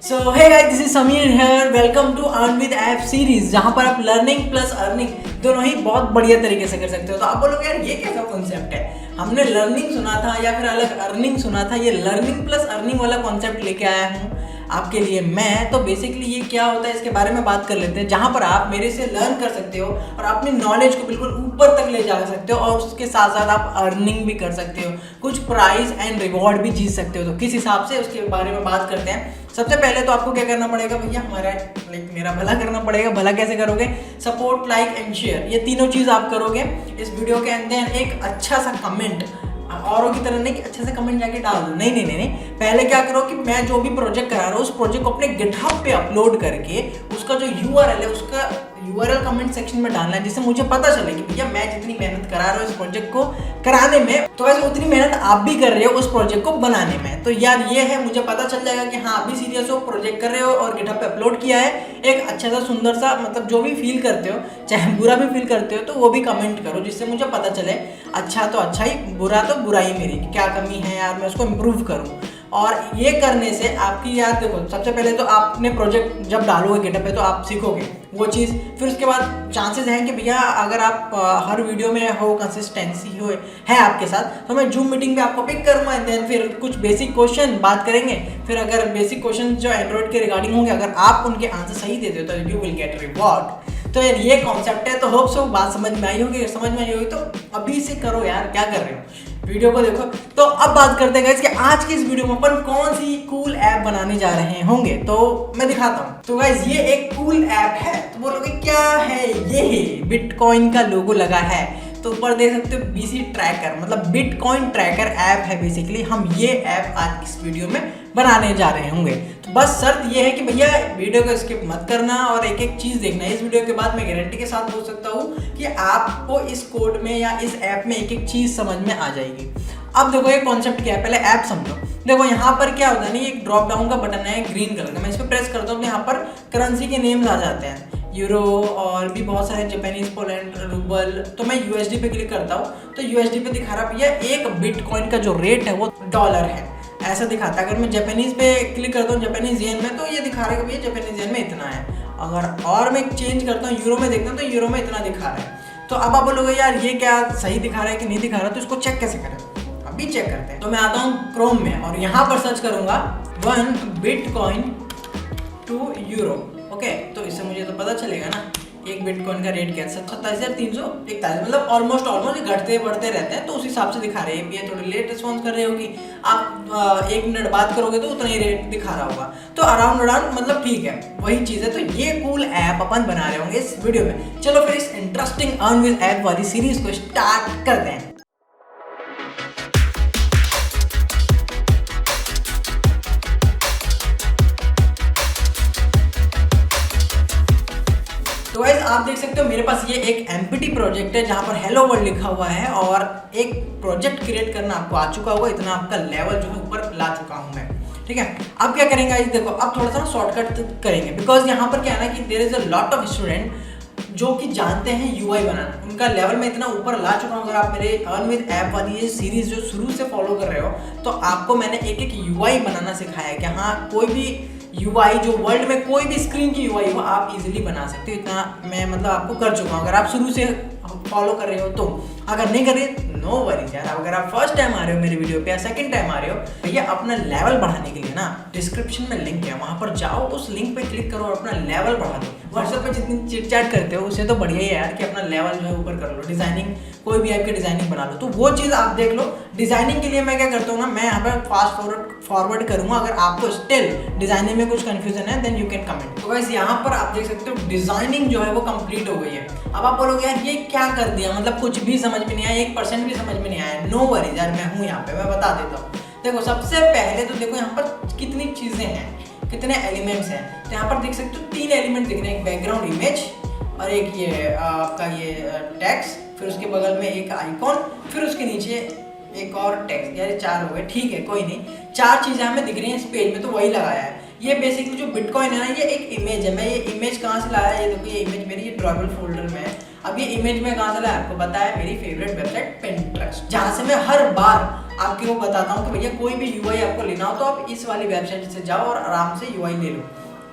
So hey guys, this is Sameer here. Welcome to earn with app series, जहां पर आप learning plus earning दोनों ही बहुत बढ़िया तरीके से कर सकते हो। तो आप बोलोगे यार ये कैसा कॉन्सेप्ट है, हमने लर्निंग सुना था या फिर अलग अर्निंग सुना था। ये लर्निंग प्लस अर्निंग वाला कॉन्सेप्ट लेके आया हूँ आपके लिए मैं। तो बेसिकली ये क्या होता है इसके बारे में बात कर लेते हैं, जहां पर आप मेरे से लर्न कर सकते हो और अपनी नॉलेज को बिल्कुल ऊपर तक ले जा सकते हो और उसके साथ साथ आप अर्निंग भी कर सकते हो, कुछ प्राइज एंड रिवॉर्ड भी जीत सकते हो। तो किस हिसाब से उसके बारे में बात करते हैं। सबसे पहले तो आपको क्या करना पड़ेगा भैया, हमारा मेरा भला करना पड़ेगा। भला कैसे करोगे? सपोर्ट, लाइक एंड शेयर, ये तीनों चीज आप करोगे इस वीडियो के अंदर। एक अच्छा सा कमेंट, औरों की तरह नहीं कि अच्छे से कमेंट जाके डाल दो, नहीं नहीं नहीं नहीं। पहले क्या करो कि मैं जो भी प्रोजेक्ट करा रहा हूँ उस प्रोजेक्ट को अपने गिटहब पे अपलोड करके उसका जो यूआरएल है उसका यूआरएल कमेंट सेक्शन में डालना है, जिससे मुझे पता चले कि भैया मैं जितनी मेहनत करा रहा हूँ इस प्रोजेक्ट को कराने में, तो वैसे उतनी मेहनत आप भी कर रहे हो उस प्रोजेक्ट को बनाने में। तो यार ये है, मुझे पता चल जाएगा कि हाँ आप भी सीरियस हो, प्रोजेक्ट कर रहे हो और गिटहब पे अपलोड किया है। एक अच्छा सा सुंदर सा, मतलब जो भी फील करते हो, चाहे बुरा भी फील करते हो तो वो भी कमेंट करो, जिससे मुझे पता चले अच्छा तो अच्छा ही, बुरा तो बुरा ही मेरी, क्या कमी है यार मैं उसको इम्प्रूव करूँ। और ये करने से आपकी यार देखो, सबसे पहले तो आपने प्रोजेक्ट जब डालोगे गिटहब पे तो आप सीखोगे वो चीज़। फिर उसके बाद चांसेस हैं कि भैया अगर आप हर वीडियो में हो, कंसिस्टेंसी हो है आपके साथ, तो मैं जूम मीटिंग पे आपको पिक करूँगा एंड देन फिर कुछ बेसिक क्वेश्चन बात करेंगे। फिर अगर बेसिक क्वेश्चन जो एंड्रॉइड के रिगार्डिंग होंगे, अगर आप उनके आंसर सही देते हो तो यू विल गेट रिवॉर्ड। तो यार ये कॉन्सेप्ट है। तो होप सो बात समझ में आई होगी। समझ में आई होगी तो अभी से करो यार, क्या कर रहे हो, वीडियो को देखो। तो अब बात करते हैं गाइस कि आज की इस वीडियो में अपन कौन सी कूल ऐप बनाने जा रहे होंगे, तो मैं दिखाता हूँ। तो गाइस ये एक कूल ऐप है। तो बोलोगे क्या है ये? बिटकॉइन का लोगो लगा है, तो ऊपर देख सकते हो बीसी ट्रैकर, मतलब बिटकॉइन ट्रैकर ऐप है बेसिकली। हम ये ऐप आज इस वीडियो में बनाने जा रहे होंगे। तो बस शर्त ये है कि भैया वीडियो को स्किप मत करना और एक एक चीज़ देखना। इस वीडियो के बाद मैं गारंटी के साथ बोल सकता हूँ कि आपको इस कोड में या इस ऐप में एक एक चीज़ समझ में आ जाएगी। अब देखो ये कॉन्सेप्ट क्या है, पहले ऐप समझो। देखो यहाँ पर क्या होता है ना, एक ड्रॉप डाउन का बटन है ग्रीन कलर का, मैं इस पर प्रेस करता हूँ तो यहाँ पर करेंसी के नेम्स आ जाते हैं, यूरो और भी बहुत सारे, जापानीज, पोलैंड, रूबल। तो मैं यूएसडी पे क्लिक करता हूँ तो यूएसडी पे दिखा रहा भैया एक बिटकॉइन का जो रेट है वो डॉलर है, ऐसा दिखाता है। अगर मैं जापानीज पे क्लिक करता हूँ, जापानीज येन में, तो ये दिखा रहा है कि भैया जापानीज येन में इतना है। अगर और मैं चेंज करता हूँ, यूरो में देखता हूँ तो यूरो में इतना दिखा रहा है। तो अब आप बोलोगे यार ये क्या सही दिखा रहा है कि नहीं दिखा रहा, तो इसको चेक कैसे करें? अभी चेक करते हैं। तो मैं आता हूँ क्रोम में और यहाँ पर सर्च करूँगा 1 बिटकॉइन टू यूरो। ओके, तो इससे मुझे तो पता चलेगा ना एक बिटकॉइन का रेट क्या है, 27,341, मतलब ऑलमोस्ट घटते बढ़ते रहते हैं। तो उस हिसाब से दिखा रहे हैं। ये थोड़ी लेट रिस्पॉन्स कर रहे हो कि आप 1 मिनट बात करोगे तो उतना ही रेट दिखा रहा होगा। तो अराउंड मतलब ठीक है, वही चीज़ है। तो ये कूल ऐप अपन बना रहे होंगे इस वीडियो में। चलो फिर इस इंटरेस्टिंग अर्न विद ऐप वाली सीरीज को स्टार्ट करते हैं। तो गाइस आप देख सकते हो मेरे पास ये एक एमपीटी प्रोजेक्ट है जहां पर हेलो वर्ल्ड लिखा हुआ है और एक प्रोजेक्ट क्रिएट करना आपको आ चुका होगा। इतना आपका लेवल जो है ऊपर ला चुका हूं मैं, ठीक है। अब क्या करेंगे गाइस, देखो अब थोड़ा सा शॉर्टकट करेंगे, बिकॉज यहाँ पर क्या है ना कि there is a lot of student जो कि जानते हैं यूआई बनाना, उनका लेवल मैं इतना ऊपर ला चुका हूँ। अगर आप मेरे अर्न विद ऐप वाली ये सीरीज जो शुरू से फॉलो कर रहे हो तो आपको मैंने एक एक यूआई बनाना सिखाया है कि हाँ कोई भी यूआई जो वर्ल्ड में कोई भी स्क्रीन की यूआई हो आप इजीली बना सकते हो। इतना मैं मतलब आपको कर चुका हूँ, अगर आप शुरू से फॉलो कर रहे हो तो। अगर नहीं कर रहे नो वरीज यार, अगर आप फर्स्ट टाइम आ रहे हो मेरे वीडियो पे या सेकंड टाइम आ रहे हो, भैया अपना लेवल बढ़ाने के लिए ना डिस्क्रिप्शन में लिंक है, वहाँ पर जाओ, उस लिंक पे क्लिक करो और अपना लेवल बढ़ा दो। व्हाट्सएप पे जितनी चिट चैट करते हो उससे तो बढ़िया ही है यार कि अपना लेवल जो है ऊपर कर लो। डिजाइनिंग, कोई भी ऐप की डिजाइनिंग बना लो, तो वो चीज़ आप देख लो। डिजाइनिंग के लिए मैं क्या करता हूँ ना, मैं यहाँ पर फास्ट फॉरवर्ड करूँगा। अगर आपको स्टिल डिजाइनिंग में कुछ कंफ्यूजन है देन यू कैन कमेंट। तो वैसे यहाँ पर आप देख सकते हो डिजाइनिंग जो है वो कंप्लीट हो गई है। अब आप बोलोगे यार ये क्या कर दिया, मतलब कुछ भी समझ में नहीं आया, 1% भी समझ में नहीं आया। नो वरीज यार, मैं हूँ यहाँ पे, मैं बता देता हूँ। देखो सबसे पहले तो देखो यहाँ पर कितनी चीज़ें हैं, कितने एलिमेंट्स हैं। तो यहाँ पर देख सकते हो 3 एलिमेंट दिख रहे हैं, एक बैकग्राउंड इमेज और एक ये आपका ये टेक्स्ट, फिर उसके बगल में एक आइकॉन, फिर उसके नीचे एक और टेक्स्ट। यार 4 हो गए, ठीक है कोई नहीं। 4 चीज़ें हमें दिख रही हैं इस पेज में, तो वही लगाया है। ये बेसिकली जो बिटकॉइन है ना, ये एक इमेज है। मैं ये इमेज कहाँ से लाया, ये देखो ये इमेज मेरी ये ड्रॉवेबल फोल्डर में है। अब ये इमेज में कहाँ से लाया आपको पता है, मेरी फेवरेट वेबसाइट पिंटरेस्ट, जहाँ से मैं हर बार आपके को बताता हूँ कि भैया कोई भी यूआई आपको लेना हो तो आप इस वाली वेबसाइट से जाओ और आराम से यूआई ले लो।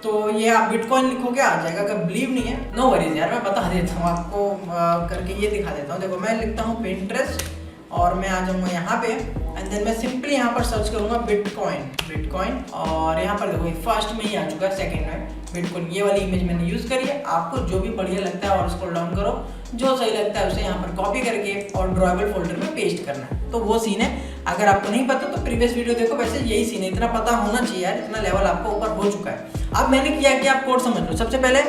तो ये आप बिटकॉइन लिखोगे आ जाएगा। अगर बिलीव नहीं है नो वरीज यार, मैं बता देता हूँ आपको करके ये दिखा देता हूँ। देखो मैं लिखता हूँ Pinterest और मैं आ जाऊँगा यहाँ पे एंड देन मैं सिंपली यहाँ पर सर्च करूँगा बिटकॉइन और यहाँ पर देखो फर्स्ट में ही आ चुका है, सेकंड में बिटकॉइन। ये वाली इमेज मैंने यूज़ करी है। आपको जो भी बढ़िया लगता है और स्क्रॉल डाउन करो, जो सही लगता है उसे यहाँ पर कॉपी करके और ड्रॉएबल फोल्डर में पेस्ट करना है। तो वो सीन है। अगर आपको नहीं पता तो प्रीवियस वीडियो देखो, वैसे यही सीन है। इतना पता होना चाहिए यार, इतना लेवल आपको ऊपर हो चुका है। अब मैंने किया कि आप कोड समझ लो। सबसे पहले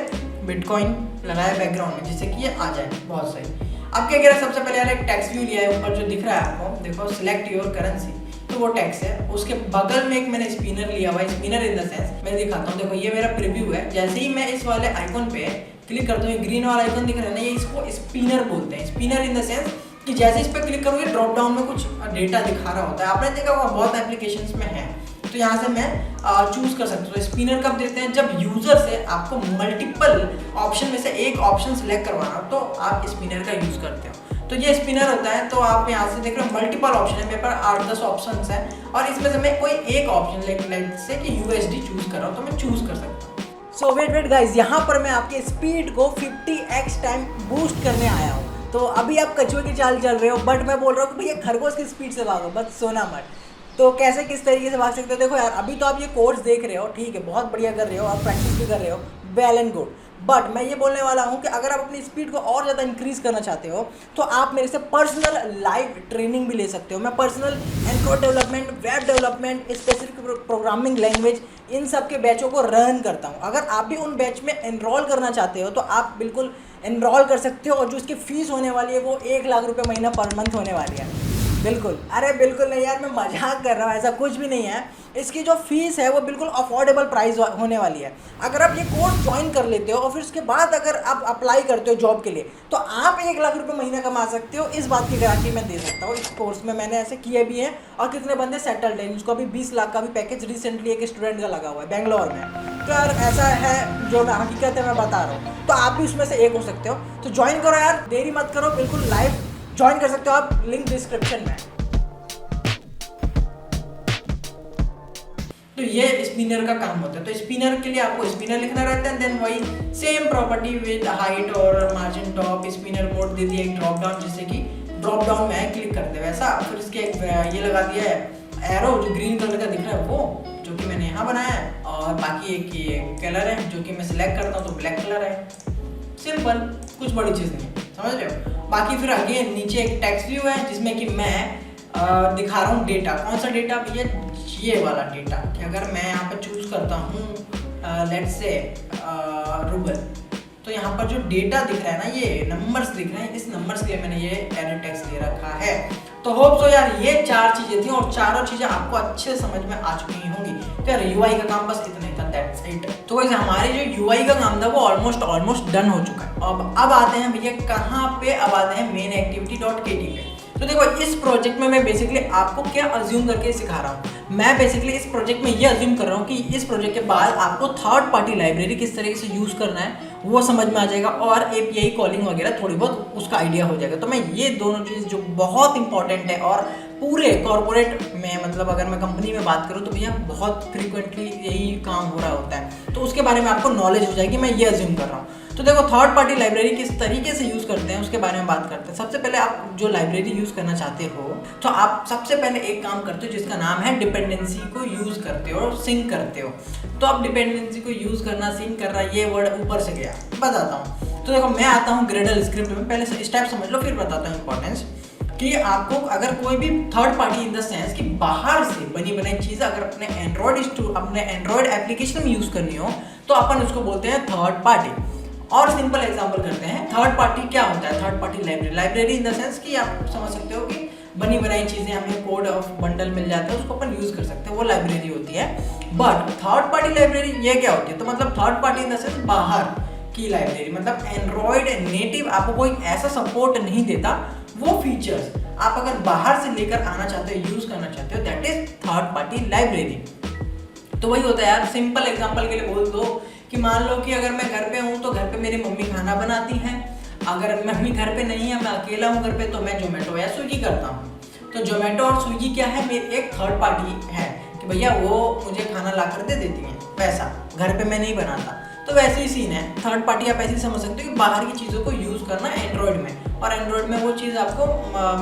बिटकॉइन लगाया बैकग्राउंड में जिससे कि ये आ जाए, बहुत सही। अब क्या कह रहा है, सबसे पहले यार एक टेक्स्ट व्यू लिया है, ऊपर जो दिख रहा है आपको देखो सिलेक्ट योर करेंसी, तो वो टेक्स्ट है। उसके बगल में एक मैंने स्पिनर लिया हुआ है, स्पिनर इन द सेंस मैं दिखाता हूँ। देखो ये मेरा प्रीव्यू है। जैसे ही मैं इस वाले आइकन पे क्लिक करता हूँ, ग्रीन वाला आइकन दिख रहा है ना, ये इसको स्पिनर बोलते हैं। स्पिनर इन द सेंस कि जैसे इस पर क्लिक करोगे ड्रॉप डाउन में कुछ डेटा दिखा रहा होता है। आपने देखा होगा बहुत एप्लीकेशंस में है। तो यहाँ से मैं चूज कर सकता हूँ। स्पिनर कब देते हैं, जब यूजर से आपको मल्टीपल ऑप्शन में से एक ऑप्शन सेलेक्ट करवाना हो तो आप स्पिनर का यूज करते हो। तो ये स्पिनर होता है। तो आप यहाँ से देख रहे हो मल्टीपल ऑप्शन है, मेरे पास 8-10 ऑप्शन है और इसमें से मैं कोई एक ऑप्शन लाइक से कि USD चूज कर रहा हूँ तो मैं चूज कर सकता हूँ। सो वेट गाइस, यहाँ पर मैं आपके स्पीड को 50x टाइम बूस्ट करने आया हूँ। तो अभी आप कछुए की चाल चल रहे हो, बट मैं बोल रहा हूँ कि भैया खरगोश की स्पीड से भागो, बस सोना मत। तो कैसे किस तरीके से भाग सकते हो, देखो यार अभी तो आप ये कोर्स देख रहे हो, ठीक है, बहुत बढ़िया कर रहे हो, आप प्रैक्टिस भी कर रहे हो, वेल एंड गुड। बट मैं ये बोलने वाला हूँ कि अगर आप अपनी स्पीड को और ज़्यादा इंक्रीज करना चाहते हो तो आप मेरे से पर्सनल लाइव ट्रेनिंग भी ले सकते हो। मैं personal android development, web development, specific programming language, इन सब के बैचों को रन करता हूँ। अगर आप भी उन बैच में एनरोल करना चाहते हो तो आप बिल्कुल एनरोल कर सकते हो। और जो इसकी फीस होने वाली है वो 1 लाख रुपये महीना पर मंथ होने वाली है। बिल्कुल, अरे बिल्कुल नहीं यार, मैं मजाक कर रहा हूँ, ऐसा कुछ भी नहीं है। इसकी जो फीस है वो बिल्कुल अफोर्डेबल प्राइस होने वाली है। अगर आप ये कोर्स ज्वाइन कर लेते हो और फिर उसके बाद अगर आप अप्लाई करते हो जॉब के लिए तो आप 1 लाख रुपये महीना कमा सकते हो। इस बात की गारंटी मैं दे सकता हूँ। इस कोर्स में मैंने ऐसे किए भी हैं और कितने बंदे सेटल्ड हैं। उसको अभी 20 लाख का भी पैकेज रिसेंटली एक स्टूडेंट का लगा हुआ है बेंगलोर में। तो यार ऐसा है, जो हकीकत है मैं बता रहा हूँ। तो आप भी उसमें से एक हो सकते हो। तो ज्वाइन करो यार, देरी मत करो, बिल्कुल लाइव ज्वाइन कर सकते हो आप, लिंक डिस्क्रिप्शन में। तो ये स्पिनर का काम होता है। तो स्पिनर के लिए आपको स्पिनर लिखना रहता है, देन वही सेम प्रॉपर्टी विद हाइट और मार्जिन टॉप, स्पिनर मोड दे दिया एक ड्रॉप डाउन, जिससे कि ड्रॉप डाउन में क्लिक करते वैसा। फिर इसके एक ये लगा दिया है एरो जो ग्रीन कलर का दिख रहा है, वो जो कि मैंने यहाँ बनाया है। और बाकी एक ये कलर है जो कि मैं सिलेक्ट करता हूँ तो ब्लैक कलर है। सिंपल, कुछ बड़ी चीज़ नहीं, समझ रहे हो। बाकी फिर आगे नीचे एक टेक्स्ट व्यू है जिसमें कि मैं दिखा रहा हूँ डेटा। कौन सा डेटा भैया, ये वाला डेटा। कि अगर मैं यहाँ पर चूज करता हूँ लेट्स से रूबल, तो यहाँ पर जो डेटा दिख रहा है ना, ये नंबर्स दिख रहे हैं, इस नंबर्स के लिए मैंने ये एरर टेक्स्ट दे रखा है। तो होप सो यार ये 4 चीजें थी और चारों चीजें आपको अच्छे समझ में आ चुकी होंगी। तो यार यूआई का काम बस इतना ही था, दैट्स इट। तो वैसे हमारे जो यूआई का काम था वो ऑलमोस्ट डन हो चुका है। अब आते हैं भैया कहाँ पे, अब आते हैं मेन एक्टिविटी.kt पे। तो देखो इस प्रोजेक्ट में मैं बेसिकली आपको क्या अज्यूम करके सिखा रहा हूँ। मैं बेसिकली इस प्रोजेक्ट में ये अज्यूम कर रहा हूँ कि इस प्रोजेक्ट के बाद आपको थर्ड पार्टी लाइब्रेरी किस तरीके से यूज़ करना है वो समझ में आ जाएगा और API कॉलिंग वगैरह थोड़ी बहुत उसका आइडिया हो जाएगा। तो मैं ये दोनों चीज़ जो बहुत इंपॉर्टेंट है और पूरे कॉर्पोरेट में, मतलब अगर मैं कंपनी में बात करूँ तो भैया बहुत फ्रीक्वेंटली यही काम हो रहा होता है, तो उसके बारे में आपको नॉलेज हो जाएगी। मैं ये अज्यूम कर रहा हूँ। तो देखो थर्ड पार्टी लाइब्रेरी किस तरीके से यूज़ करते हैं उसके बारे में बात करते हैं। सबसे पहले आप जो लाइब्रेरी यूज़ करना चाहते हो तो आप सबसे पहले एक काम करते हो जिसका नाम है डिपेंडेंसी को यूज़ करते हो और सिंक करते हो। तो आप डिपेंडेंसी को यूज़ करना, सिंक कर रहा है, ये वर्ड ऊपर से गया, बताता हूँ। तो देखो मैं आता हूँ ग्रेडल स्क्रिप्ट में, पहले स्टेप समझ लो फिर बताता हूँ इंपॉर्टेंस। कि आपको अगर कोई भी third party in the sense कि बाहर से बनी बनाई चीज़ अगर अपने एंड्रॉयड एप्लीकेशन में यूज़ करनी हो तो अपन उसको बोलते हैं थर्ड पार्टी। और सिंपल एग्जांपल करते हैं, थर्ड पार्टी क्या होता है। Third party library in the sense कि आप समझ सकते हो कि बनी बनाई चीज़ें हमें कोड ऑफ बंडल मिल जाता है, उसको अपन यूज़ कर सकते हैं, वो लाइब्रेरी होती है। बट थर्ड पार्टी लाइब्रेरी ये क्या होती है, तो मतलब third party in the sense बाहर की लाइब्रेरी, मतलब एंड्रॉयड नेटिव आपको कोई ऐसा सपोर्ट नहीं देता, वो फीचर्स आप अगर बाहर से लेकर आना चाहते हो, यूज़ करना चाहते हो, that is third party library. तो वही होता है यार, सिंपल एग्जांपल के लिए बोल दो कि मान लो कि अगर मैं घर पे हूँ तो घर पे मेरी मम्मी खाना बनाती हैं, अगर मम्मी घर पे नहीं है, मैं अकेला हूँ घर पे, तो मैं जोमेटो या स्विगी करता हूँ। तो जोमेटो और स्विगी क्या है, मेरी एक थर्ड पार्टी है कि भैया वो मुझे खाना ला कर दे देती हैं, वैसा घर पे मैं नहीं बनाता। तो वैसे ही सीन है, थर्ड पार्टी आप ऐसे समझ सकते हो कि बाहर की चीज़ों को यूज़ करना एंड्रॉयड में, और एंड्रॉयड में वो चीज़ आपको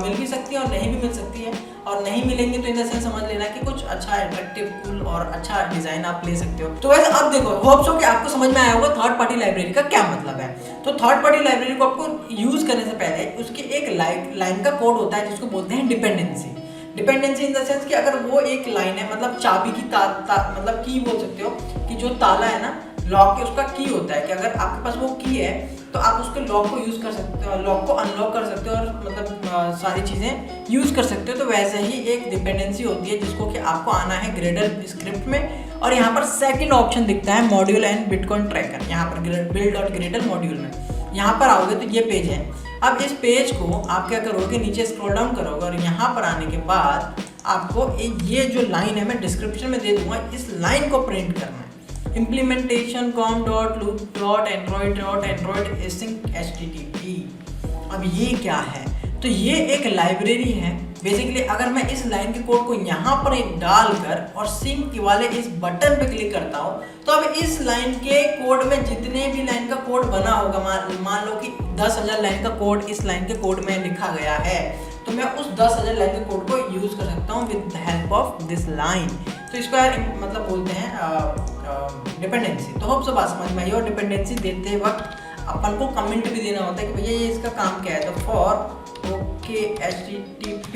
मिल भी सकती है और नहीं भी मिल सकती है, और नहीं मिलेंगे तो इन द सेंस समझ लेना कि कुछ अच्छा अट्रैक्टिव कूल और अच्छा डिज़ाइन आप ले सकते हो। तो वैसे अब देखो, होप सो कि आपको समझ में आया होगा थर्ड पार्टी लाइब्रेरी का क्या मतलब है। तो थर्ड पार्टी लाइब्रेरी को आपको यूज़ करने से पहले उसकी एक लाइन का कोड होता है जिसको बोलते हैं dependency. Dependency in the sense कि अगर वो एक लाइन है, मतलब चाबी की मतलब की बोल सकते हो कि जो ताला है ना लॉक के, उसका की होता है कि अगर आपके पास वो की है तो आप उसके लॉक को यूज़ कर सकते हो, लॉक को अनलॉक कर सकते हो और मतलब सारी चीज़ें यूज़ कर सकते हो। तो वैसे ही एक डिपेंडेंसी होती है जिसको कि आपको आना है ग्रेडल स्क्रिप्ट में, और यहाँ पर सेकंड ऑप्शन दिखता है मॉड्यूल एंड बिटकॉइन ट्रैकर, यहाँ पर build.gradle मॉड्यूल में यहाँ पर आओगे तो ये पेज है। अब इस पेज को आप क्या करोगे, नीचे स्क्रॉल डाउन करोगे और यहाँ पर आने के बाद आपको ये जो लाइन है मैं डिस्क्रिप्शन में दे दूंगा, इस लाइन को प्रिंट करना है। implementation com.loop.android async http। अब ये क्या है, तो ये एक लाइब्रेरी है बेसिकली। अगर मैं इस लाइन के कोड को यहाँ पर डालकर और सिंक वाले इस बटन पे क्लिक करता हूँ तो अब इस लाइन के कोड में जितने भी लाइन का कोड बना होगा, मान लो कि 10,000 लाइन का कोड इस लाइन के कोड में लिखा गया है, तो मैं उस 10,000 लाइन के कोड को यूज कर सकता हूँ with the help of this line. तो इसको यार मतलब बोलते हैं डिपेंडेंसी। तो होप सब बात समझ में आई। और डिपेंडेंसी देते वक्त अपन को कमेंट भी देना होता है कि भैया ये इसका काम क्या है। तो फॉर ओके HTTP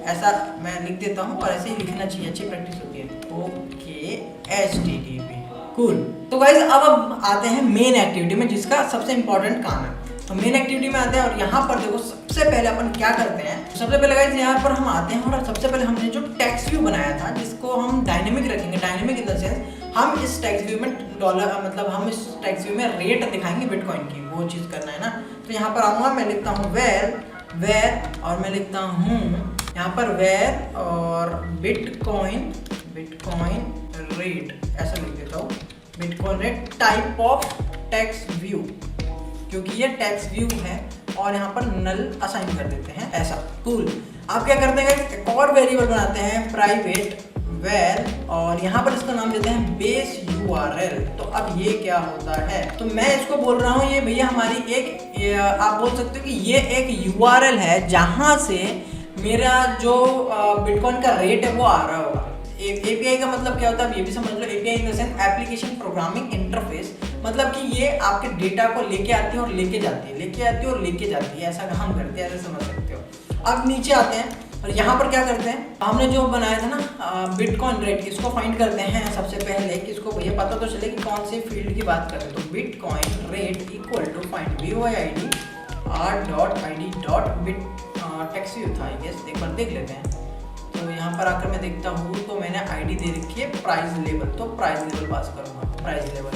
ऐसा मैं लिख देता हूँ, और ऐसे ही लिखना चाहिए, अच्छी प्रैक्टिस होती है। Okay HTTP cool. तो गाइस अब आते हैं मेन एक्टिविटी में, जिसका सबसे इंपॉर्टेंट काम है। तो मेन एक्टिविटी में आते हैं और यहाँ पर देखो सबसे पहले अपन क्या करते हैं। तो सबसे पहले गाइस यहाँ पर हम आते हैं और सबसे पहले हमने जो टेक्स्ट व्यू बनाया था जिसको हम डायनेमिक रखेंगे। डायनेमिक इन द सेंस हम इस टेक्स्ट व्यू में मतलब हम इस टेक्स्ट व्यू में रेट दिखाएंगे बिटकॉइन की, वो चीज़ करना है ना। तो यहाँ पर आऊँगा, मैं लिखता हूँ वेर और मैं लिखता हूँ यहाँ पर वेर और बिटकॉइन रेट ऐसा लिख देता हूँ। Bitcoin rate type of text view, क्योंकि ये टेक्स्ट व्यू है, और यहाँ पर नल असाइन कर देते हैं ऐसा। कूल। आप क्या करते हैं, एक और वेरिएबल बनाते हैं प्राइवेट वेर, और यहाँ पर इसका नाम देते हैं बेस URL। तो अब ये क्या होता है, तो मैं इसको बोल रहा हूँ ये भैया हमारी आप बोल सकते हो कि ये एक URL है जहाँ से मेरा जो बिटकॉइन का रेट है वो आ रहा होगा। API का मतलब क्या होता है, अब ये भी समझ लो। API in the sense application programming interface, मतलब कि ये आपके डेटा को लेके आती है और लेके जाती है, ऐसा काम करती है, ऐसे समझ सकते हो। अब नीचे आते हैं और यहाँ पर क्या करते हैं, हमने जो बनाया था ना बिटकॉइन रेट, इसको फाइंड करते हैं सबसे पहले कि इसको ये पता तो चले कि कौन से फील्ड की बात कर रहे हैं। तो bitcoin rate equal to find BOID r.id.bit text view था, आई गेस। एक बार देख लेते हैं। तो यहाँ पर आकर मैं देखता हूँ तो मैंने ID दे रखी है प्राइस लेवल, तो प्राइस लेवल पास करूँगा, प्राइस लेवल।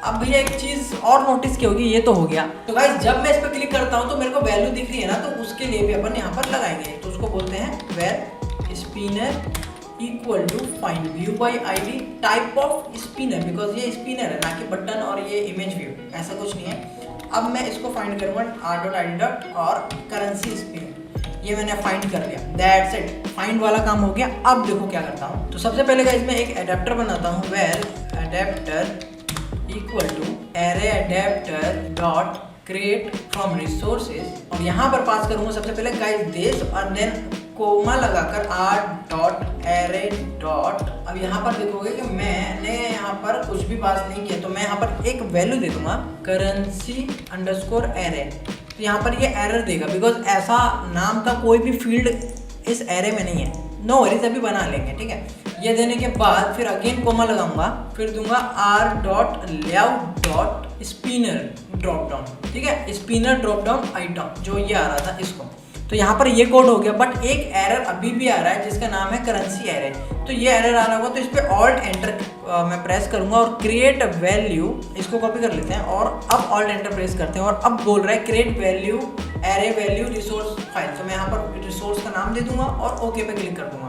अब भैया एक चीज़ और नोटिस की होगी, ये तो हो गया। तो गाइस जब मैं इस पर क्लिक करता हूँ तो मेरे को वैल्यू दिख रही है ना, तो उसके लिए भी अपन यहाँ पर लगाएंगे। तो उसको बोलते हैं var spinner equal to find view by ID type of spinner, because ये स्पिनर है ना कि बटन, और ये इमेज व्यू, ऐसा कुछ नहीं है। अब मैं इसको फाइंड करूँगा r.id. और करेंसी स्पिनर, ये मैंने फाइंड कर लिया। दैट्स इट, फाइंड वाला काम हो गया। अब देखो क्या करता हूँ। तो सबसे पहले गाइस मैं एक एडेप्टर बनाता हूँ, var adapter equal to array adapter dot create from resources, और यहाँ पर पास करूँगा सबसे पहले गाइस दिस, और देन कोमा लगाकर r.array डॉट। अब यहाँ पर देखोगे कि मैंने यहाँ पर कुछ भी पास नहीं किया, तो मैं यहाँ पर एक वैल्यू दे दूंगा करेंसी अंडरस्कोर एरे। तो यहाँ पर ये एरर देगा, बिकॉज ऐसा नाम का कोई भी फील्ड इस एरे में नहीं है। नो वरीज, अभी बना लेंगे, ठीक है। ये देने के बाद फिर अगेन कोमा लगाऊंगा, फिर दूंगा r.layout.spinner ड्रॉप डाउन, ठीक है, स्पिनर ड्रॉप डाउन आइटम जो ये आ रहा था इसको। तो यहाँ पर ये कोड हो गया, बट एक एरर अभी भी आ रहा है जिसका नाम है करेंसी एरे। तो ये एरर आ रहा होगा, तो इस पर ऑल्ट एंटर मैं प्रेस करूंगा और क्रिएट वैल्यू, इसको कॉपी कर लेते हैं और अब ऑल्ट एंटर प्रेस करते हैं, और अब बोल रहा है create value array value resource file. तो मैं यहाँ पर रिसोर्स का नाम दे दूंगा और ओके पे क्लिक कर दूंगा।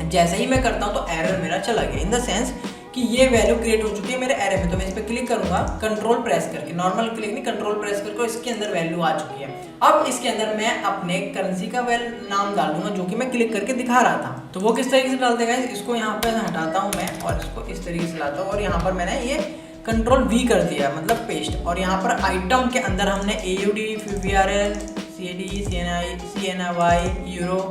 जैसे ही मैं करता हूँ तो एरर मेरा चला गया, इन द सेंस कि ये वैल्यू क्रिएट हो चुकी है मेरे एरे में। तो मैं इस पर क्लिक करूंगा कंट्रोल प्रेस करके, नॉर्मल क्लिक नहीं कंट्रोल प्रेस करके, इसके अंदर वैल्यू आ चुकी है। अब इसके अंदर मैं अपने करेंसी का नाम डाल दूंगा जो कि मैं क्लिक करके दिखा रहा था। तो वो किस तरीके से डाल देगा, इसको यहाँ पे हटाता हूँ मैं और इसको इस तरीके से लाता हूँ और यहाँ पर मैंने ये कंट्रोल V कर दिया मतलब पेस्ट। और यहाँ पर आइटम के अंदर हमने AUD, VRL, CAD, CNY, euro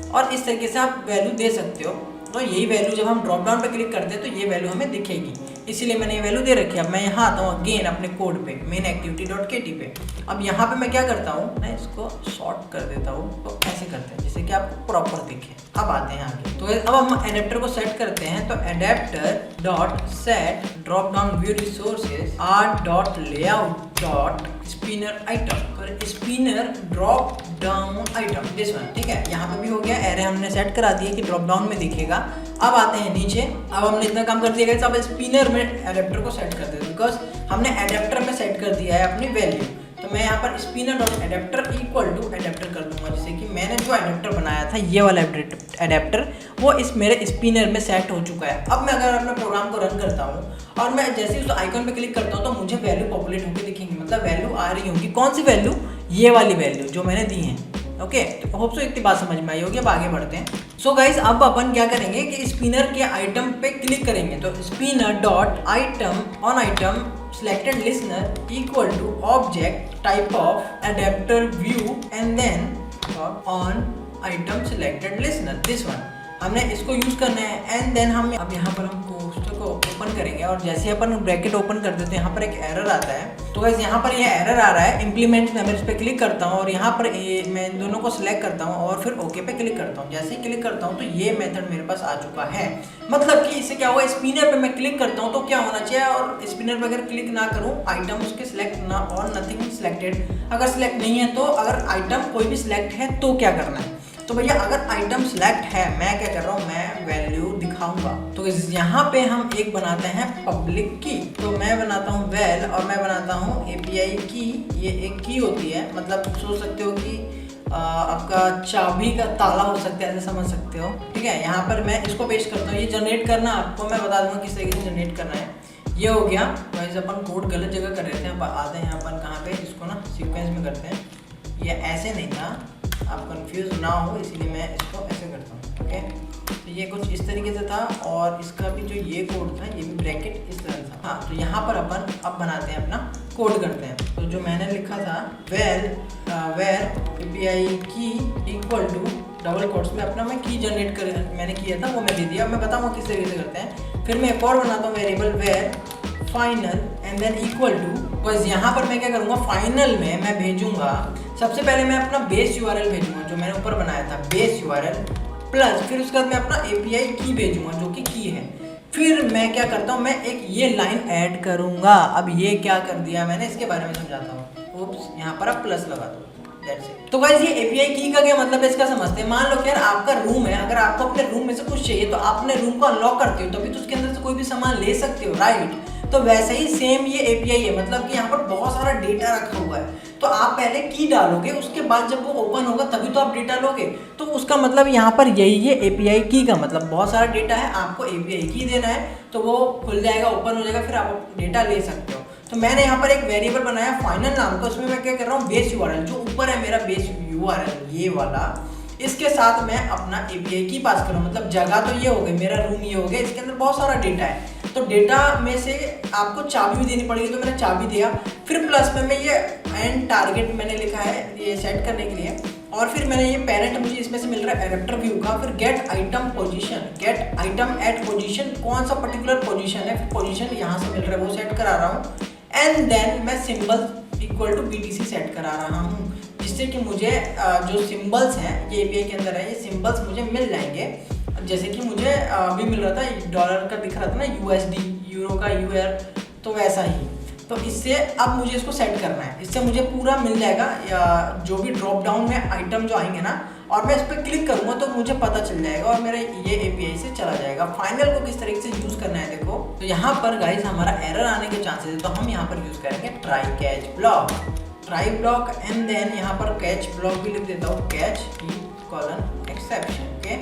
और इस तरीके से आप वैल्यू दे सकते हो। तो यही वैल्यू जब हम ड्रॉप डाउन पे क्लिक करते हैं तो ये वैल्यू हमें दिखेगी, इसीलिए मैंने ये वैल्यू दे रखी है। अब मैं यहाँ आता हूँ अगेन अपने कोड पे mainActivity.kt पे। अब यहाँ पे मैं क्या करता हूँ, मैं इसको शॉर्ट कर देता हूँ, तो ऐसे करते हैं जिससे कि आपको प्रॉपर दिखे। अब आते हैं आगे, तो अब हम एडेप्टर को सेट करते हैं। तो adapter dot set drop down view resources R dot layout dot spinner item, spinner drop down item this one, ठीक है। यहाँ पे भी हो गया, एरे हमने सेट करा दिया कि ड्रॉप डाउन में दिखेगा। अब आते हैं नीचे, अब हमने इतना काम कर दिया, अब स्पिनर में एडेप्टर को सेट कर देते हैं बिकॉज हमने एडेप्टर में सेट कर दिया है अपनी वैल्यू। तो मैं यहाँ पर spinner dot adapter equal to adapter कर दूंगा, जैसे कि मैंने जो एडेप्टर बनाया था ये वाला एडेप्टर वो इस मेरे स्पिनर में सेट हो चुका है। अब मैं अगर अपने प्रोग्राम को रन करता हूँ और मैं जैसे ही उस आइकन पे क्लिक करता हूँ तो मुझे वैल्यू पॉपुलेट होकर दिखेंगी, मतलब वैल्यू आ रही होगी। कौन सी वैल्यू, ये वाली वैल्यू जो मैंने दी है। ओके, तो होप सो इतनी बात समझ में आई होगी। अब आगे बढ़ते हैं। सो गाइज अब अपन क्या करेंगे कि स्पिनर के आइटम पे क्लिक करेंगे। तो spinner dot item on item selected listener equal to object type of adapter view and then on item selected listener this one हमने इसको यूज करना है। एंड देन हम अब यहाँ पर हम कोष्ठक को ओपन करेंगे और जैसे ही अपन ब्रैकेट ओपन कर देते हैं यहाँ पर एक एरर आता है। तो गाइस यहाँ पर ये एरर आ रहा है इम्प्लीमेंट में, मैं इस पर क्लिक करता हूँ और यहाँ पर मैं इन दोनों को सिलेक्ट करता हूँ और फिर ओके पे क्लिक करता हूँ। जैसे ही क्लिक करता हूँ तो ये मेथड मेरे पास आ चुका है। मतलब कि इससे क्या हुआ, स्पिनर पे मैं क्लिक करता हूँ तो क्या होना चाहिए, और स्पिनर पे अगर क्लिक ना करूँ आइटम उसके सिलेक्ट ना और नथिंग सिलेक्टेड, अगर सिलेक्ट नहीं है तो अगर आइटम कोई भी सिलेक्ट है तो क्या करना है। तो भैया अगर आइटम सिलेक्ट है, मैं क्या कर रहा हूँ, मैं वैल्यू दिखाऊंगा। तो यहाँ पे हम एक बनाते हैं पब्लिक की, तो मैं बनाता हूँ वेल और मैं बनाता हूँ API की। ये एक की होती है, मतलब सोच सकते हो कि आपका चाबी का ताला हो सकता है, ऐसे समझ सकते हो, ठीक है। यहाँ पर मैं इसको पेस्ट करता हूँ। ये जनरेट करना आपको मैं बता दूंगा किस तरीके से जनरेट करना है। ये हो गया। वैसे अपन कोड गलत जगह कर रहे थे, अब आते हैं अपन कहाँ पे, इसको ना सीक्वेंस में करते हैं। ये ऐसे नहीं था, आप कंफ्यूज ना हो इसीलिए मैं इसको ऐसे करता हूँ। ओके, तो ये कुछ इस तरीके से था और इसका भी जो ये कोड था ये भी ब्रैकेट इस तरह था। हाँ, तो यहाँ पर अपन अब बनाते हैं अपना कोड करते हैं। तो जो मैंने लिखा था वेर API की इक्वल टू डबल कोट्स में अपना मैं की जनरेट कर मैंने किया था वो मैं दे दिया। मैं बताऊँगा किस तरीके से करते हैं। फिर मैं एक और बनाता हूँ variable var final and then equal to, बस यहाँ पर मैं क्या करूँगा, फाइनल में मैं भेजूंगा सबसे पहले मैं अपना बेस URL भेजूंगा जो मैंने ऊपर बनाया था, बेस URL प्लस फिर उसके बाद मैं अपना API की भेजूंगा जो कि की है। फिर मैं क्या करता हूँ, मैं एक ये लाइन ऐड करूँगा। अब ये क्या कर दिया मैंने, इसके बारे में समझाता हूँ। ओप्स, यहाँ पर आप प्लस लगा दो। तो गाइस ये API की का क्या मतलब है इसका समझते हैं। मान लो कि यार आपका रूम है, अगर आपको अपने रूम में से कुछ चाहिए तो आप अपने रूम को अनलॉक करते हो तभी तो उसके अंदर से कोई भी सामान ले सकते हो, राइट। तो वैसे ही सेम ये API है, मतलब कि यहाँ पर बहुत सारा डेटा रखा हुआ है। तो आप पहले की डालोगे, उसके बाद जब वो ओपन होगा तभी तो आप डेटा लोगे। तो उसका मतलब यहाँ पर यही है API की का मतलब, बहुत सारा डेटा है, आपको API की देना है तो वो खुल जाएगा, ओपन हो जाएगा, फिर आप डेटा ले सकते हो। तो मैंने यहाँ पर एक वेरिएबल बनाया फाइनल नाम का, उसमें मैं क्या कर रहा हूँ, बेस URL जो ऊपर है मेरा बेस URL ये वाला, इसके साथ मैं अपना API की पास कर रहा हूँ। मतलब जगह तो ये हो गई, मेरा रूम ये हो गया, इसके अंदर बहुत सारा डेटा है। तो डेटा में से आपको चाबी भी देनी पड़ेगी, तो मैंने चाबी दिया। फिर प्लस में मैं ये एंड टारगेट मैंने लिखा है ये सेट करने के लिए, और फिर मैंने ये पेरेंट मुझे इसमें से मिल रहा है एडेप्टर व्यू का। फिर get item position, get item at position, कौन सा पर्टिकुलर पोजीशन है, फिर पोजीशन यहाँ से मिल रहा है वो सेट करा रहा हूँ। एंड देन मैं symbol equal to BTC set करा रहा हूँ, जिससे कि मुझे जो सिंबल्स हैं ये API के अंदर है, ये सिंबल्स मुझे मिल जाएंगे। जैसे कि मुझे अभी मिल रहा था डॉलर का दिख रहा था ना, USD, यूरो का UR, तो वैसा ही। तो इससे अब मुझे इसको सेट करना है, इससे मुझे पूरा मिल जाएगा या जो भी ड्रॉप डाउन में आइटम जो आएंगे ना, और मैं इस पर क्लिक करूँगा तो मुझे पता चल जाएगा और मेरा ये API से चला जाएगा। फाइनल को किस तरीके से यूज़ करना है देखो। तो यहाँ पर गाइस हमारा एरर आने के चांसेस है, तो हम यहाँ पर यूज़ करेंगे try catch block, try block and then यहाँ पर कैच ब्लॉक भी लिख देता हूँ, कैच कॉलन एक्सेप्शन, ओके,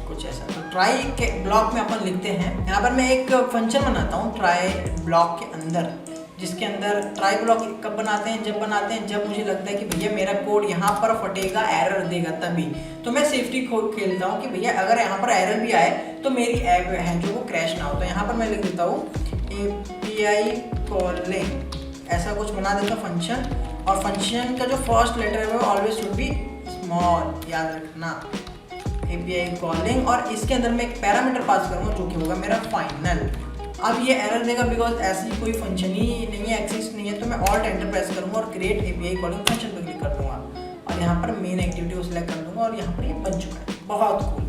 कुछ ऐसा। तो ट्राई के ब्लॉक में अपन लिखते हैं, यहाँ पर मैं एक फंक्शन बनाता हूँ ट्राई ब्लॉक के अंदर, जिसके अंदर ट्राई ब्लॉक कब बनाते हैं, जब बनाते हैं जब मुझे लगता है कि भैया मेरा कोड यहाँ पर फटेगा, एरर देगा तभी। तो मैं सेफ्टी खेलता हूँ कि भैया अगर यहाँ पर एरर भी आए तो मेरी ऐप है जो वो क्रैश ना हो। तो यहाँ पर मैं लिख देता हूँ API कॉलिंग, ऐसा कुछ बना देता हूँ फंक्शन, और फंक्शन का जो फर्स्ट लेटर है वो ऑलवेज शुड बी स्मॉल, याद रखना API कॉलिंग। और इसके अंदर मैं एक पैरामीटर पास करूँगा जो कि होगा मेरा फाइनल। अब ये एरर देगा बिकॉज ऐसी कोई फंक्शन ही नहीं है, एक्सिस्ट नहीं है। तो मैं ऑल्ट एंटर प्रेस करूँगा और क्रिएट API कॉलिंग फंक्शन पर क्लिक कर दूँगा और यहाँ पर मेन एक्टिविटी को सिलेक्ट कर दूँगा और यहाँ पर ये बन चुका है। बहुत कूल।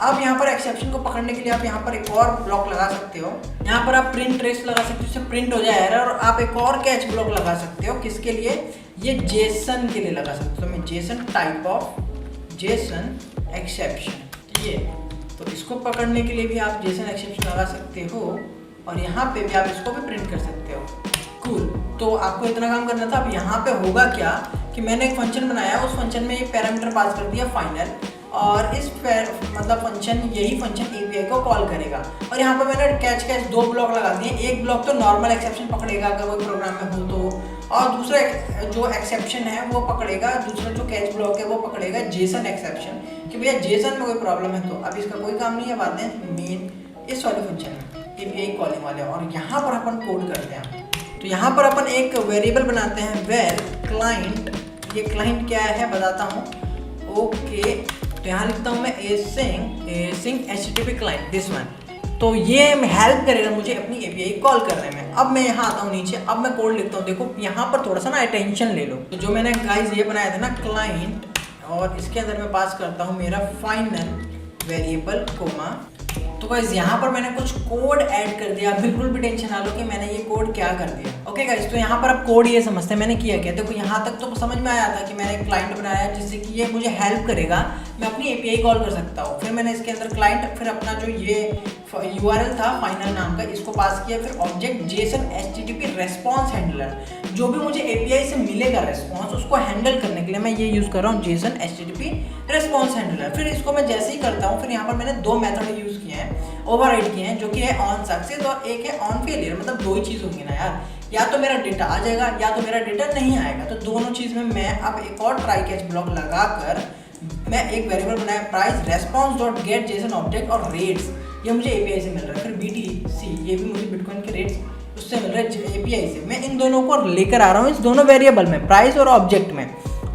अब यहाँ पर एक्सेप्शन को पकड़ने के लिए आप यहाँ पर एक और ब्लॉक लगा सकते हो। यहाँ पर आप प्रिंट ट्रेस लगा सकते हो, इससे प्रिंट हो जाए एरर। और आप एक और कैच ब्लॉक लगा सकते हो, किसके लिए? ये जेसन के लिए लगा सकते हो। तो मैं Jason type of Jason exception, ये तो इसको पकड़ने के लिए भी आप जेसन एक्सेप्शन लगा सकते हो और यहाँ पे भी आप इसको भी प्रिंट कर सकते हो। कूल। तो आपको इतना काम करना था। अब यहाँ पे होगा क्या कि मैंने एक फंक्शन बनाया, उस फंक्शन में ये पैरामीटर पास कर दिया फाइनल, और इस मतलब फंक्शन, यही फंक्शन API को कॉल करेगा। और यहाँ पर मैंने कैच दो ब्लॉक लगा दिए। एक ब्लॉक तो नॉर्मल एक्सेप्शन पकड़ेगा अगर कोई प्रोग्राम में हो तो, और दूसरा जो एक्सेप्शन है वो पकड़ेगा, दूसरा जो कैच ब्लॉक है वो पकड़ेगा जेसन एक्सेप्शन, कि भैया जेसन में कोई प्रॉब्लम है। तो अब इसका कोई काम नहीं है, बात है मेन इस वाले फंक्शन में API कॉलिंग वाले। और यहाँ पर अपन कोड करते हैं। तो यहाँ पर अपन एक वेरिएबल बनाते हैं वेर क्लाइंट। ये क्लाइंट क्या है बताता हूँ। ओके, तो यहाँ लिखता हूँ मैं async HTTP client, this one. तो ये हेल्प करेगा मुझे अपनी API कॉल करने में। अब मैं यहाँ आता हूँ नीचे, अब मैं कोड लिखता हूँ। देखो यहाँ पर थोड़ा सा ना अटेंशन ले लो। तो जो मैंने गाइस ये बनाया था ना क्लाइंट, और इसके अंदर मैं पास करता हूँ मेरा फाइनल वेरिएबल कोमा। तो गाइस यहाँ पर मैंने कुछ कोड ऐड कर दिया। बिल्कुल भी टेंशन ना लो कि मैंने ये कोड क्या कर दिया। ओके गाइस, तो यहाँ पर अब कोड ये समझते हैं मैंने किया क्या। देखो यहाँ तक तो समझ में आया था कि मैंने एक क्लाइंट बनाया जिससे कि ये मुझे हेल्प करेगा, मैं अपनी API कॉल कर सकता हूँ। फिर मैंने इसके अंदर क्लाइंट, फिर अपना जो ये URL था फाइनल नाम का, इसको पास किया। फिर object Jason HTTP response handler, जो भी मुझे API से मिलेगा रेस्पॉन्स, उसको हैंडल करने के लिए मैं ये यूज़ कर रहा हूँ जेसन HTTP रेस्पॉन्स हैंडलर। फिर इसको मैं जैसे ही करता हूँ, फिर यहाँ पर मैंने दो मेथड यूज़ किए हैं, ओवरराइड किए हैं, जो कि है ऑन सक्सेस और एक है ऑन फेलियर। मतलब दो ही चीज़ होंगी ना यार, या तो मेरा डेटा आ जाएगा या तो मेरा डेटा नहीं आएगा। तो दोनों चीज़ में मैं अब एक और ट्राई कैच ब्लॉक लगाकर मैं एक वेरिएबल बनाया price response dot gate Jason object, और रेट्स ये मुझे API से मिल रहा है। फिर BTC ये भी मुझे बिटकॉइन के रेट्स उससे मिल रहा है API से। मैं इन दोनों को लेकर आ रहा हूँ इस दोनों वेरिएबल में, प्राइस और ऑब्जेक्ट में।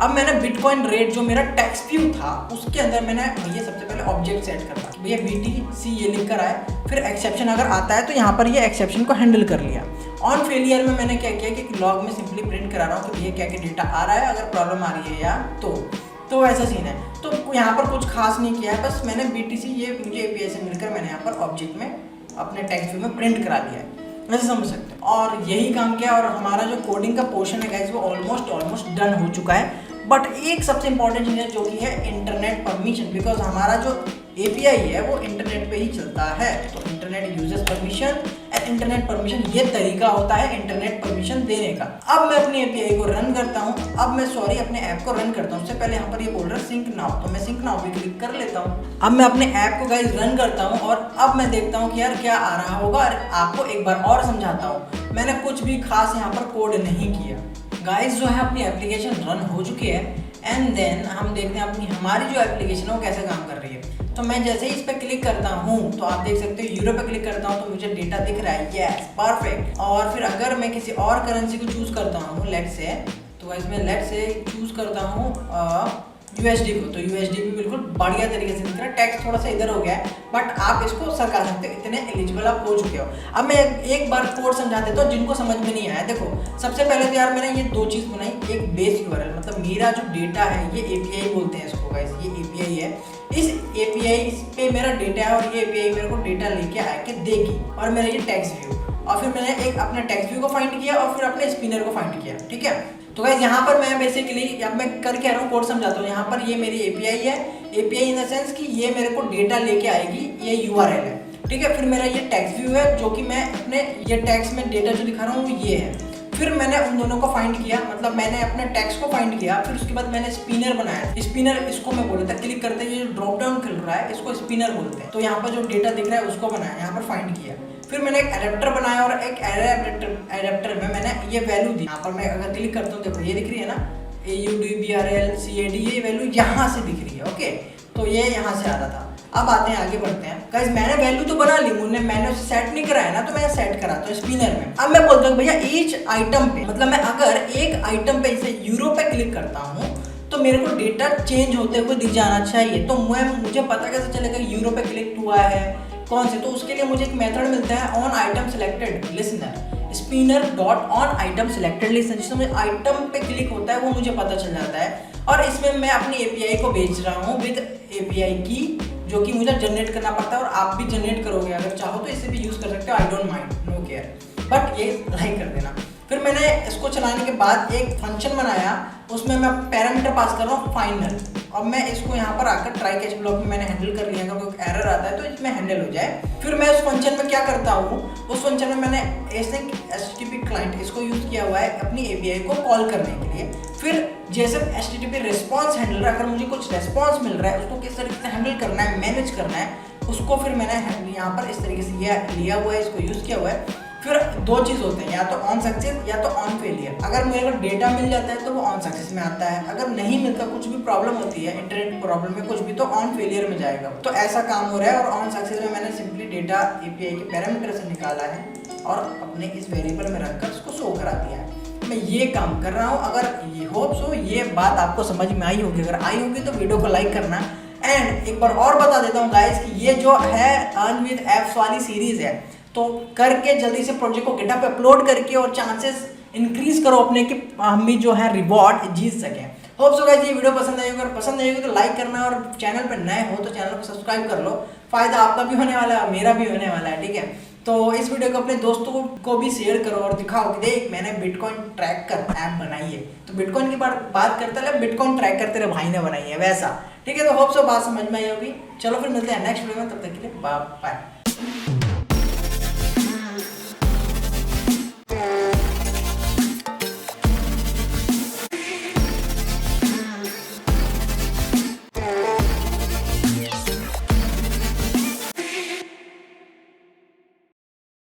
अब मैंने बिटकॉइन रेट जो मेरा टेक्स्ट व्यू था उसके अंदर मैंने ये सबसे पहले ऑब्जेक्ट सेट करता भैया BTC ये लिख कर आए। फिर एक्सेप्शन अगर आता है तो यहाँ पर ये एक्सेप्शन को हैंडल कर लिया। ऑन फेलियर में मैंने क्या किया कि लॉग में सिंपली प्रिंट करा रहा हूँ कि भैया क्या क्या डेटा आ रहा है, अगर प्रॉब्लम आ रही है या तो ऐसा सीन है। तो यहाँ पर कुछ खास नहीं किया है, बस मैंने BTC ये मुझे API से मिलकर मैंने यहाँ पर ऑब्जेक्ट में अपने टेक्स्ट व्यू में प्रिंट करा दिया है, ऐसे समझ सकते हैं। और यही काम किया और हमारा जो कोडिंग का पोर्शन है गाइस वो ऑलमोस्ट डन हो चुका है। बट एक सबसे इंपॉर्टेंट चीज़ है जो कि है इंटरनेट परमिशन, बिकॉज हमारा जो API है वो इंटरनेट पे ही चलता है। तो internet users permission and internet permission, ये तरीका होता है इंटरनेट परमिशन देने का। अब मैं अपनी API को रन करता हूँ, अपने ऐप को रन करता हूँ। उससे पहले यहाँ पर ये बोल रहा है सिंक नाउ, तो मैं सिंक नाउ पे क्लिक कर लेता हूँ। अब मैं अपने ऐप को गाइस रन करता हूँ और अब मैं देखता हूँ कि यार क्या आ रहा होगा। और आपको एक बार और समझाता हूँ, मैंने कुछ भी खास यहाँ पर कोड नहीं किया। गाइस जो है अपनी एप्लीकेशन रन हो चुकी है एंड देन हम देखते हैं हमारी जो एप्लीकेशन है वो कैसे काम कर रही है। तो मैं जैसे ही इस पर क्लिक करता हूँ तो आप देख सकते हो यूरो पे क्लिक करता हूँ तो मुझे डेटा दिख रहा है, यस परफेक्ट। और फिर अगर मैं किसी और करेंसी को चूज करता हूँ लेट्स से, तो इसमें लेट्स से चूज करता हूँ USD को, तो USD भी बिल्कुल बढ़िया तरीके से दिख रहा है। टैक्स थोड़ा सा इधर हो गया है बट आप इसको सरका सकते हो, इतने एलिजिबल आप हो चुके हो। अब मैं एक बार कोड समझा देता हूँ जिनको समझ में नहीं आया। देखो सबसे पहले तो यार मैंने ये दो चीज़ बनाई, एक बेस URL, मतलब मेरा जो डेटा है ये API बोलते हैं इसको गाइस, ये API है। इस API पे मेरा डेटा है और ये API मेरे को डेटा लेके आके देगी, और मेरा ये टेक्स्ट व्यू, और फिर मैंने एक अपने टेक्स्ट व्यू को फाइंड किया और फिर अपने स्पिनर को फाइंड किया, ठीक है। तो गाइस यहाँ पर मैं बेसिकली अब मैं करके आ रहा हूँ, कोड समझाता हूँ। यहाँ पर ये मेरी API है, API इन द सेंस कि ये मेरे को डेटा लेके आएगी, ये URL है, ठीक है। फिर मेरा ये टेक्स्ट व्यू है जो कि मैं अपने ये टेक्स्ट में डेटा जो दिखा रहा हूँ वो ये है। फिर मैंने उन दोनों को फाइंड किया, मतलब मैंने अपने टेक्स्ट को फाइंड किया। फिर उसके बाद मैंने स्पिनर बनाया। स्पिनर इसको मैं बोल देता, क्लिक करते ये ड्रॉप डाउन खुल रहा है, इसको स्पिनर बोलते हैं। तो यहाँ पर जो डेटा दिख रहा है उसको बनाया, यहाँ पर फाइंड किया। फिर मैंने एक एडेप्टर बनाया और एक एरे एडेप्टर में मैंने ये वैल्यू दी। यहाँ पर मैं अगर क्लिक करता हूँ, देखो ये दिख रही है ना, AUD, BRL, CAD, ये वैल्यू यहाँ से दिख रही है। ओके, तो ये यहाँ से आ रहा था। अब आते हैं, आगे बढ़ते हैं गाइस। मैंने वैल्यू तो बना ली, मैंने उसे सेट नहीं कराया ना, तो मैं सेट कराता हूँ स्पिनर में। अब मैं बोलता हूँ भैया ईच आइटम पे, मतलब मैं अगर एक आइटम पे जैसे यूरो पे क्लिक करता हूँ तो मेरे को डेटा चेंज होते हुए दिख जाना चाहिए। तो मुझे पता कैसे चलेगा यूरो पे क्लिक हुआ है कौन से? तो उसके लिए मुझे एक मेथड मिलता है on item selected listener, spinner dot on item selected listener, जिसमें आइटम पे क्लिक होता है वो मुझे पता चल जाता है। और इसमें मैं अपनी एपीआई को भेज रहा हूँ विद एपीआई की, जो कि मुझे जनरेट करना पड़ता है, और आप भी जनरेट करोगे अगर चाहो तो इसे भी यूज़ कर सकते हो। I don't mind, no care, but ये लाइक कर देना। फिर मैंने इसको चलाने के बाद एक फंक्शन बनाया, उसमें मैं पैरामीटर पास कर रहा हूँ फाइनल। अब मैं इसको यहाँ पर आकर ट्राई कैच ब्लॉक में मैंने हैंडल कर लिया, अगर कोई एरर आता है तो इसमें हैंडल हो जाए। फिर मैं उस फंक्शन में क्या करता हूँ, उस फंक्शन में मैंने एसिंक HTTP क्लाइंट इसको यूज़ किया हुआ है अपनी एपीआई को कॉल करने के लिए। फिर जैसे HTTP रिस्पॉन्स हैंडलर, अगर मुझे कुछ रिस्पॉन्स मिल रहा है उसको किस तरीके से हैंडल करना है, मैनेज करना है, उसको फिर मैंने यहाँ पर इस तरीके से लिया हुआ है, इसको यूज़ किया हुआ है। फिर दो चीज़ होते हैं, या तो ऑन सक्सेस या तो ऑन फेलियर। अगर मेरे को डेटा मिल जाता है तो वो ऑन सक्सेस में आता है, अगर नहीं मिलता, कुछ भी प्रॉब्लम होती है इंटरनेट प्रॉब्लम में कुछ भी, तो ऑन फेलियर में जाएगा। तो ऐसा काम हो रहा है। और ऑन सक्सेस में मैंने सिंपली डेटा एपीआई के पैरामीटर से निकाला है और अपने इस वेरिएबल में रखकर उसको शो करा दिया है। मैं ये काम कर रहा हूँ। अगर ये होप सो ये बात आपको समझ में आई होगी, अगर आई होगी तो वीडियो को लाइक करना। एंड एक बार और बता देता हूँ गाइस कि ये जो है अर्न विद एप्स वाली सीरीज है, तो करके जल्दी से प्रोजेक्ट को गिटहब पे अपलोड करके और चांसेस इंक्रीज करो अपने कि हम भी जो है रिवॉर्ड जीत सकें। होप सो गाइस ये वीडियो पसंद आई, अगर पसंद आई होगी तो लाइक करना, और चैनल पे नए हो तो चैनल को सब्सक्राइब कर लो। फायदा आपका भी होने वाला है, मेरा भी होने वाला है, ठीक है। तो इस वीडियो को अपने दोस्तों को भी शेयर करो और दिखाओ कि देख मैंने बिटकॉइन ट्रैकर ऐप बनाई है। तो बिटकॉइन की बात करते रहे, बिटकॉइन ट्रैक करते रहे भाई ने बनाई है वैसा, ठीक है। तो होप सो बात समझ में आई होगी। चलो फिर मिलते हैं नेक्स्ट वीडियो में, तब तक के लिए बाय बाय।